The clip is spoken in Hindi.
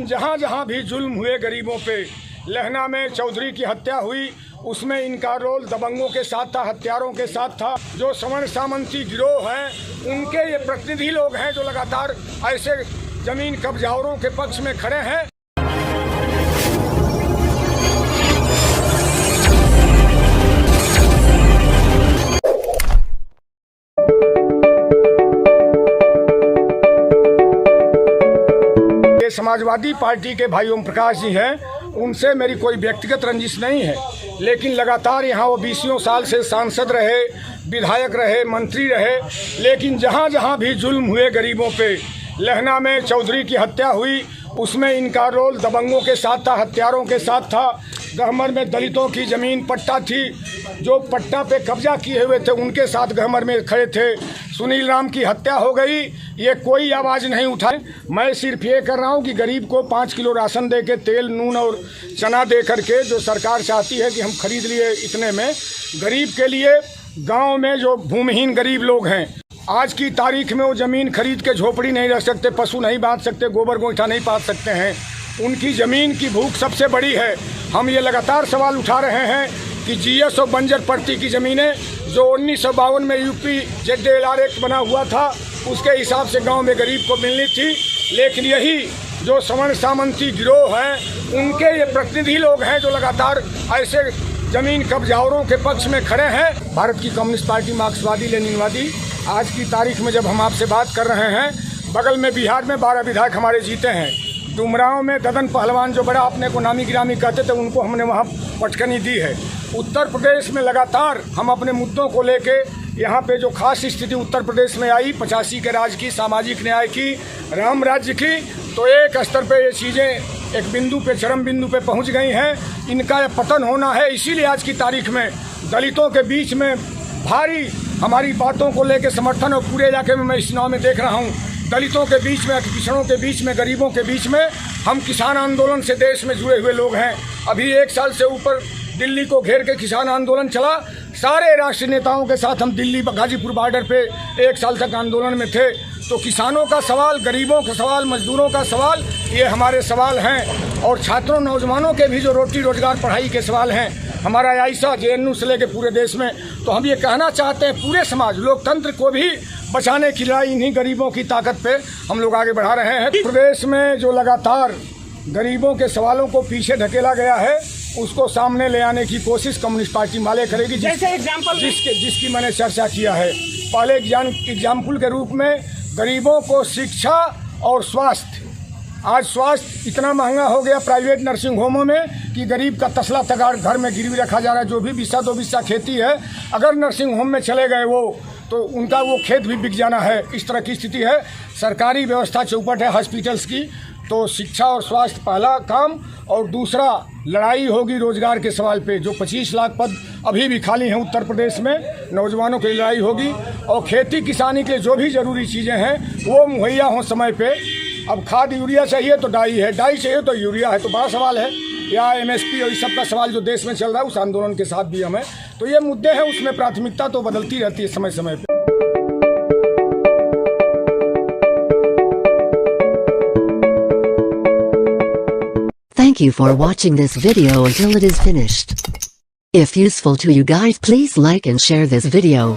जहाँ जहाँ भी जुल्म हुए गरीबों पे, लहना में चौधरी की हत्या हुई, उसमें इनका रोल दबंगों के साथ था, हत्यारों के साथ था। जो सवर्ण सामंती गिरोह हैं, उनके ये प्रतिनिधि लोग हैं जो लगातार ऐसे जमीन कब्जाओरों के पक्ष में खड़े हैं। समाजवादी पार्टी के भाई ओम प्रकाश जी हैं, उनसे मेरी कोई व्यक्तिगत रंजिश नहीं है, लेकिन लगातार यहाँ वो 20 साल से सांसद रहे, विधायक रहे, मंत्री रहे, लेकिन जहाँ जहाँ भी जुल्म हुए गरीबों पे, लहना में चौधरी की हत्या हुई, उसमें इनका रोल दबंगों के साथ था, हत्यारों के साथ था। गहमर में दलितों की ज़मीन पट्टा थी, जो पट्टा पे कब्जा किए हुए थे उनके साथ गहमर में खड़े थे। सुनील राम की हत्या हो गई, ये कोई आवाज़ नहीं उठाए। मैं सिर्फ ये कर रहा हूँ कि गरीब को 5 किलो राशन दे के, तेल नून और चना दे करके, जो सरकार चाहती है कि हम खरीद लिए इतने में, गरीब के लिए गाँव में जो भूमिहीन गरीब लोग हैं, आज की तारीख में वो ज़मीन खरीद के झोपड़ी नहीं रख सकते, पशु नहीं बांध सकते, गोबर गोईठा नहीं पाल सकते हैं, उनकी ज़मीन की भूख सबसे बड़ी है। हम ये लगातार सवाल उठा रहे हैं कि जीएस और बंजर पट्टी की ज़मीनें जो 1952 में यूपी ZLR एक्ट बना हुआ था, उसके हिसाब से गांव में गरीब को मिलनी थी, लेकिन यही जो सवर्ण सामंती गिरोह हैं, उनके ये प्रतिनिधि लोग हैं जो लगातार ऐसे ज़मीन कब्जाओरों के पक्ष में खड़े हैं। भारत की कम्युनिस्ट पार्टी मार्क्सवादी लेनिनवादी, आज की तारीख में जब हम आपसे बात कर रहे हैं, बगल में बिहार में 12 विधायक हमारे जीते हैं। डुमरांव में ददन पहलवान जो बड़ा अपने को नामी गिरामी कहते थे, उनको हमने वहाँ पटकनी दी है। उत्तर प्रदेश में लगातार हम अपने मुद्दों को लेके, यहाँ पे जो खास स्थिति उत्तर प्रदेश में आई, 85 के राज की, सामाजिक न्याय की, राम राज्य की, तो एक स्तर पे ये चीज़ें एक बिंदु पे, चरम बिंदु पे पहुँच गई हैं। इनका ये पतन होना है। इसीलिए आज की तारीख में दलितों के बीच में भारी हमारी बातों को लेके समर्थन, और पूरे इलाके में मैं इस चुनाव में देख रहा हूँ, दलितों के बीच में, पिछड़ों के बीच में, गरीबों के बीच में, हम किसान आंदोलन से देश में जुड़े हुए लोग हैं। अभी 1 साल से ऊपर दिल्ली को घेर के किसान आंदोलन चला। सारे राष्ट्रीय नेताओं के साथ हम दिल्ली गाजीपुर बॉर्डर पे 1 साल तक आंदोलन में थे। तो किसानों का सवाल, गरीबों का सवाल, मजदूरों का सवाल, ये हमारे सवाल हैं। और छात्रों, नौजवानों के भी जो रोटी रोजगार, पढ़ाई के सवाल हैं, हमारा ऐसा JNU से लेके पूरे देश में। तो हम ये कहना चाहते हैं, पूरे समाज, लोकतंत्र को भी बचाने की लड़ाई इन्हीं गरीबों की ताकत पे हम लोग आगे बढ़ा रहे हैं। प्रदेश में जो लगातार गरीबों के सवालों को पीछे ढकेला गया है, उसको सामने ले आने की कोशिश कम्युनिस्ट पार्टी माले करेगी, जिसकी मैंने चर्चा किया है। पहले एग्जाम्पल के रूप में गरीबों को शिक्षा और स्वास्थ्य, आज स्वास्थ्य इतना महंगा हो गया प्राइवेट नर्सिंग होमों में कि गरीब का तसला तगाड़ घर में गिरवी रखा जा रहा है। जो भी 2 बिस्सा खेती है, अगर नर्सिंग होम में चले गए वो, तो उनका वो खेत भी बिक जाना है। इस तरह की स्थिति है। सरकारी व्यवस्था चौपट है हॉस्पिटल्स की। तो शिक्षा और स्वास्थ्य पहला काम, और दूसरा लड़ाई होगी रोजगार के सवाल पे। जो 25 लाख पद अभी भी खाली हैं उत्तर प्रदेश में, नौजवानों की लड़ाई होगी। और खेती किसानी के जो भी ज़रूरी चीज़ें हैं वो मुहैया हों समय पे। अब खाद यूरिया चाहिए तो डाई है, डाई चाहिए तो यूरिया है। तो बड़ा सवाल है, या MSP और इस सब का सवाल जो देश में चल रहा है, उस आंदोलन के साथ भी हमें, तो ये मुद्दे हैं, उसमें प्राथमिकता तो बदलती रहती है समय समय पे। Thank you for watching this video until it is finished. If useful to you guys, please like and share this video.